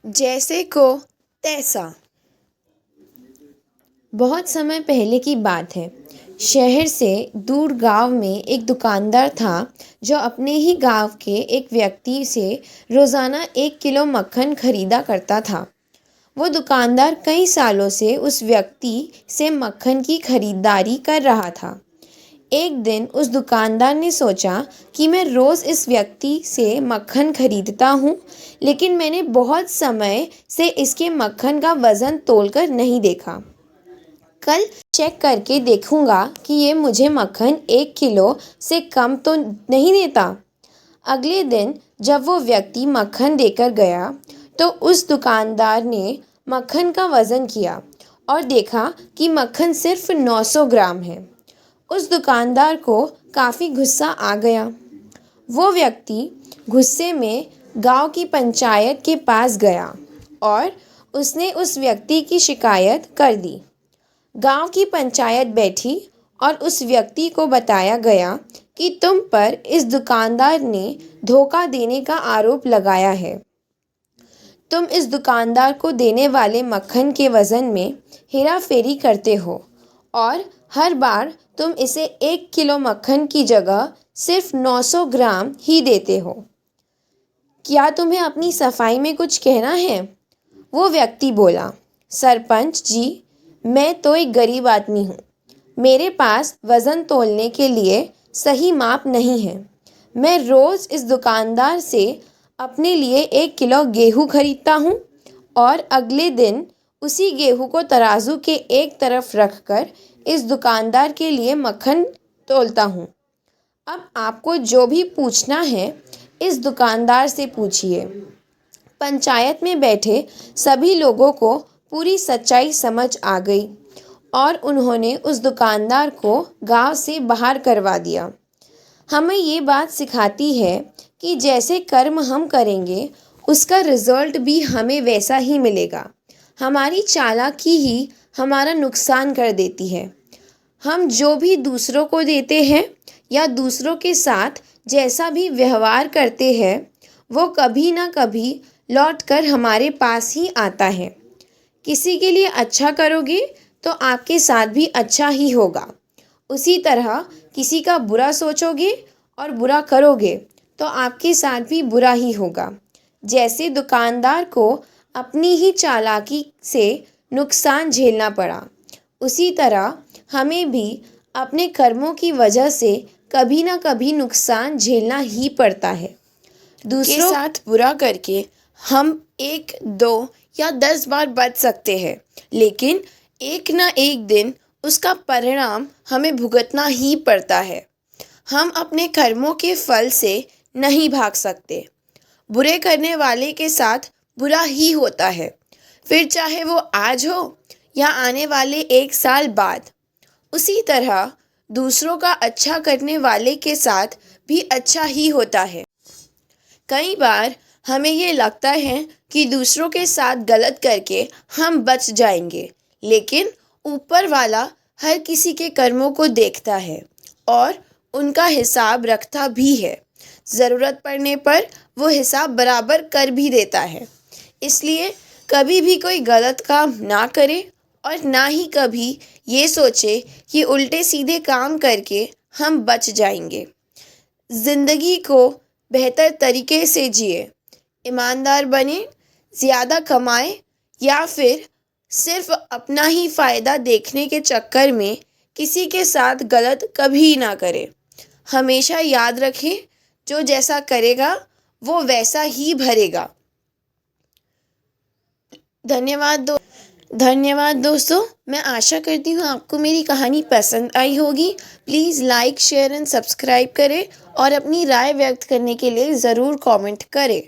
जैसे को तैसा। बहुत समय पहले की बात है। शहर से दूर गांव में एक दुकानदार था जो अपने ही गांव के एक व्यक्ति से रोज़ाना 1 किलो मक्खन खरीदा करता था। वो दुकानदार कई सालों से उस व्यक्ति से मक्खन की खरीदारी कर रहा था। एक दिन उस दुकानदार ने सोचा कि मैं रोज़ इस व्यक्ति से मक्खन खरीदता हूँ, लेकिन मैंने बहुत समय से इसके मक्खन का वज़न तोलकर नहीं देखा। कल चेक करके देखूंगा कि ये मुझे मक्खन 1 किलो से कम तो नहीं देता। अगले दिन जब वो व्यक्ति मक्खन देकर गया तो उस दुकानदार ने मक्खन का वज़न किया और देखा कि मक्खन सिर्फ 900 ग्राम है। उस दुकानदार को काफ़ी गुस्सा आ गया। वो व्यक्ति गुस्से में गांव की पंचायत के पास गया और उसने उस व्यक्ति की शिकायत कर दी। गांव की पंचायत बैठी और उस व्यक्ति को बताया गया कि तुम पर इस दुकानदार ने धोखा देने का आरोप लगाया है। तुम इस दुकानदार को देने वाले मक्खन के वज़न में हेराफेरी करते हो और हर बार तुम इसे 1 किलो मक्खन की जगह सिर्फ 900 ग्राम ही देते हो। क्या तुम्हें अपनी सफाई में कुछ कहना है? वो व्यक्ति बोला, सरपंच जी, मैं तो एक गरीब आदमी हूँ। मेरे पास वज़न तोलने के लिए सही माप नहीं है। मैं रोज़ इस दुकानदार से अपने लिए 1 किलो गेहूँ खरीदता हूँ और अगले दिन उसी गेहूँ को तराजू के एक तरफ रखकर इस दुकानदार के लिए मक्खन तोलता हूँ। अब आपको जो भी पूछना है इस दुकानदार से पूछिए। पंचायत में बैठे सभी लोगों को पूरी सच्चाई समझ आ गई और उन्होंने उस दुकानदार को गांव से बाहर करवा दिया। हमें ये बात सिखाती है कि जैसे कर्म हम करेंगे उसका रिजल्ट भी हमें वैसा ही मिलेगा। हमारी चालाकी ही हमारा नुकसान कर देती है। हम जो भी दूसरों को देते हैं या दूसरों के साथ जैसा भी व्यवहार करते हैं वो कभी ना कभी लौट कर हमारे पास ही आता है। किसी के लिए अच्छा करोगे तो आपके साथ भी अच्छा ही होगा। उसी तरह किसी का बुरा सोचोगे और बुरा करोगे तो आपके साथ भी बुरा ही होगा। जैसे दुकानदार को अपनी ही चालाकी से नुकसान झेलना पड़ा, उसी तरह हमें भी अपने कर्मों की वजह से कभी ना कभी नुकसान झेलना ही पड़ता है। दूसरों के साथ बुरा करके हम 1, 2 या 10 बार बच सकते हैं, लेकिन एक ना एक दिन उसका परिणाम हमें भुगतना ही पड़ता है। हम अपने कर्मों के फल से नहीं भाग सकते। बुरे करने वाले के साथ बुरा ही होता है, फिर चाहे वो आज हो या आने वाले 1 साल बाद। उसी तरह दूसरों का अच्छा करने वाले के साथ भी अच्छा ही होता है। कई बार हमें ये लगता है कि दूसरों के साथ गलत करके हम बच जाएंगे, लेकिन ऊपर वाला हर किसी के कर्मों को देखता है और उनका हिसाब रखता भी है। ज़रूरत पड़ने पर वो हिसाब बराबर कर भी देता है। इसलिए कभी भी कोई गलत काम ना करे और ना ही कभी ये सोचे कि उल्टे सीधे काम करके हम बच जाएंगे। ज़िंदगी को बेहतर तरीके से जिए, ईमानदार बने, ज़्यादा कमाएं या फिर सिर्फ अपना ही फ़ायदा देखने के चक्कर में किसी के साथ गलत कभी ना करें। हमेशा याद रखें, जो जैसा करेगा वो वैसा ही भरेगा। धन्यवाद दोस्तों। मैं आशा करती हूँ आपको मेरी कहानी पसंद आई होगी। Please like, share and subscribe करें और अपनी राय व्यक्त करने के लिए ज़रूर कमेंट करें।